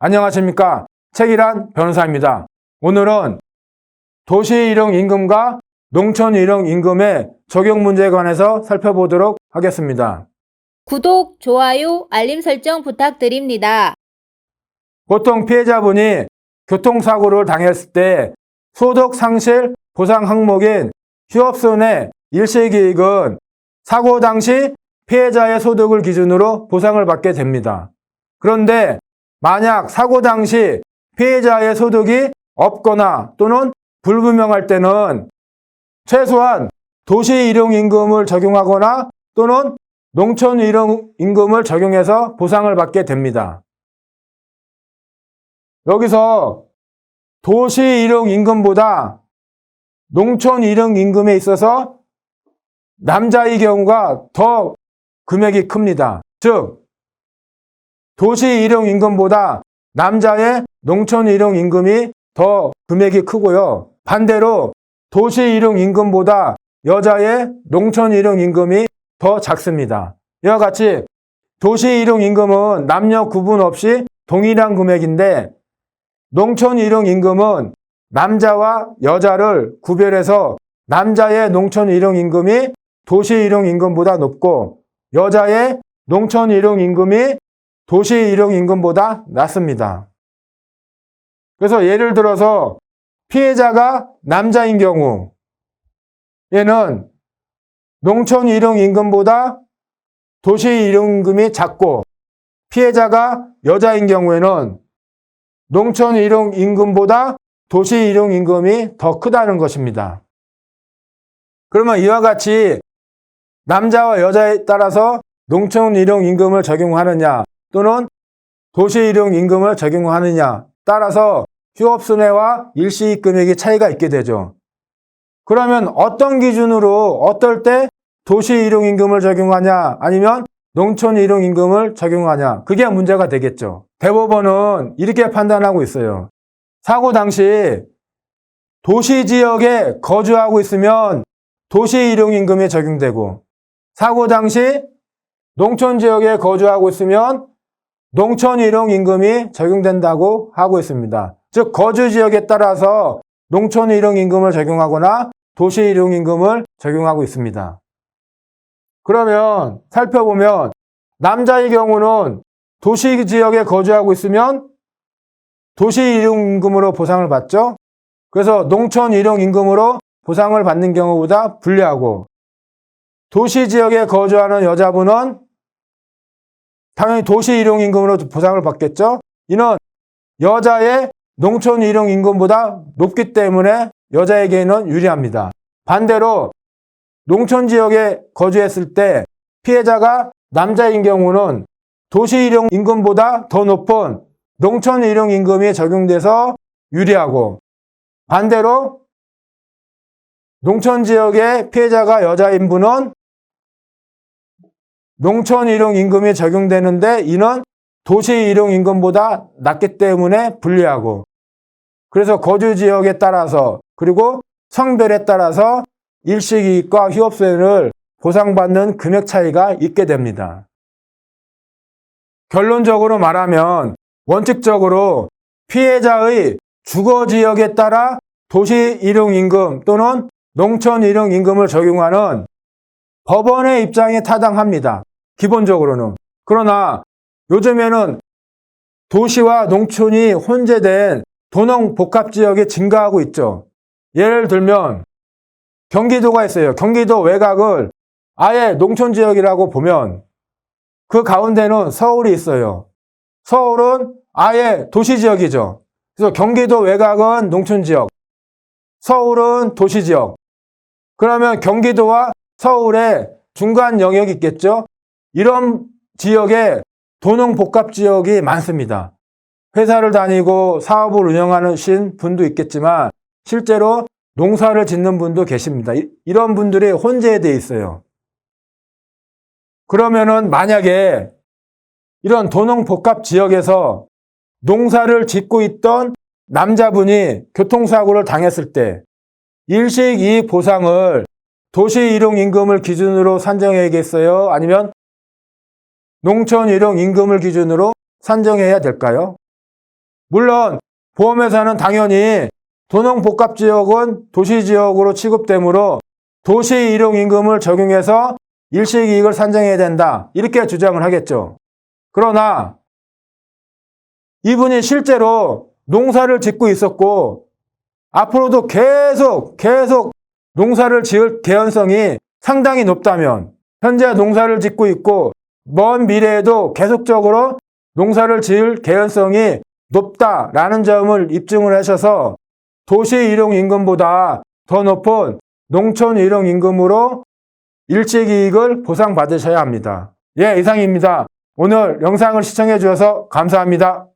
안녕하십니까. 책일환 변호사입니다. 오늘은 도시일용임금과 농촌일용임금의 적용 문제에 관해서 살펴보도록 하겠습니다. 구독, 좋아요, 알림 설정 부탁드립니다. 보통 피해자분이 교통사고를 당했을 때 소득 상실 보상 항목인 휴업손해 일시기익은 사고 당시 피해자의 소득을 기준으로 보상을 받게 됩니다. 그런데 만약 사고 당시 피해자의 소득이 없거나 또는 불분명할 때는 최소한 도시일용임금을 적용하거나 또는 농촌일용임금을 적용해서 보상을 받게 됩니다. 여기서 도시일용임금보다 농촌일용임금에 있어서 남자의 경우가 더 금액이 큽니다. 즉, 도시일용임금보다 남자의 농촌일용임금이 더 금액이 크고요. 반대로 도시일용임금보다 여자의 농촌일용임금이 더 작습니다. 이와 같이 도시일용임금은 남녀 구분 없이 동일한 금액인데 농촌일용임금은 남자와 여자를 구별해서 남자의 농촌일용임금이 도시일용임금보다 높고 여자의 농촌일용임금이 도시일용임금보다 낮습니다. 그래서 예를 들어서 피해자가 남자인 경우 얘는 농촌일용임금보다 도시일용임금이 작고 피해자가 여자인 경우에는 농촌일용임금보다 도시일용임금이 더 크다는 것입니다. 그러면 이와 같이 남자와 여자에 따라서 농촌일용임금을 적용하느냐 또는 도시일용임금을 적용하느냐 따라서 휴업손해와 일시이익 금액의 차이가 있게 되죠. 그러면 어떤 기준으로 어떨 때 도시일용임금을 적용하냐 아니면 농촌일용임금을 적용하냐 그게 문제가 되겠죠. 대법원은 이렇게 판단하고 있어요. 사고 당시 도시지역에 거주하고 있으면 도시일용임금이 적용되고 사고 당시 농촌지역에 거주하고 있으면 농촌일용임금이 적용된다고 하고 있습니다. 즉 거주지역에 따라서 농촌일용임금을 적용하거나 도시일용임금을 적용하고 있습니다. 그러면 살펴보면 남자의 경우는 도시지역에 거주하고 있으면 도시일용임금으로 보상을 받죠. 그래서 농촌일용임금으로 보상을 받는 경우보다 불리하고 도시지역에 거주하는 여자분은 당연히 도시일용임금으로 보상을 받겠죠. 이는 여자의 농촌일용임금보다 높기 때문에 여자에게는 유리합니다. 반대로 농촌지역에 거주했을 때 피해자가 남자인 경우는 도시일용임금보다 더 높은 농촌일용임금이 적용돼서 유리하고 반대로 농촌지역의 피해자가 여자인 분은 농촌일용임금이 적용되는데 이는 도시일용임금보다 낮기 때문에 불리하고 그래서 거주지역에 따라서 그리고 성별에 따라서 일시이익과 휴업손해를 보상받는 금액 차이가 있게 됩니다. 결론적으로 말하면 원칙적으로 피해자의 주거지역에 따라 도시일용임금 또는 농촌일용임금을 적용하는 법원의 입장이 타당합니다. 기본적으로는. 그러나 요즘에는 도시와 농촌이 혼재된 도농복합지역이 증가하고 있죠. 예를 들면 경기도가 있어요. 경기도 외곽을 아예 농촌지역이라고 보면 그 가운데는 서울이 있어요. 서울은 아예 도시지역이죠. 그래서 경기도 외곽은 농촌지역, 서울은 도시지역. 그러면 경기도와 서울의 중간 영역이 있겠죠? 이런 지역에 도농복합지역이 많습니다. 회사를 다니고 사업을 운영하신 분도 있겠지만 실제로 농사를 짓는 분도 계십니다. 이런 분들이 혼재되어 있어요. 그러면은 만약에 이런 도농복합지역에서 농사를 짓고 있던 남자분이 교통사고를 당했을 때 일시이익 보상을 도시일용임금을 기준으로 산정해야겠어요? 아니면 농촌일용임금을 기준으로 산정해야 될까요? 물론 보험회사는 당연히 도농복합지역은 도시지역으로 취급되므로 도시일용임금을 적용해서 일식이익을 산정해야 된다. 이렇게 주장을 하겠죠. 그러나 이분이 실제로 농사를 짓고 있었고 앞으로도 계속 농사를 지을 개연성이 상당히 높다면 현재 농사를 짓고 있고 먼 미래에도 계속적으로 농사를 지을 개연성이 높다라는 점을 입증을 하셔서 도시일용임금보다 더 높은 농촌일용임금으로 일식이익을 보상받으셔야 합니다. 예, 이상입니다. 오늘 영상을 시청해 주셔서 감사합니다.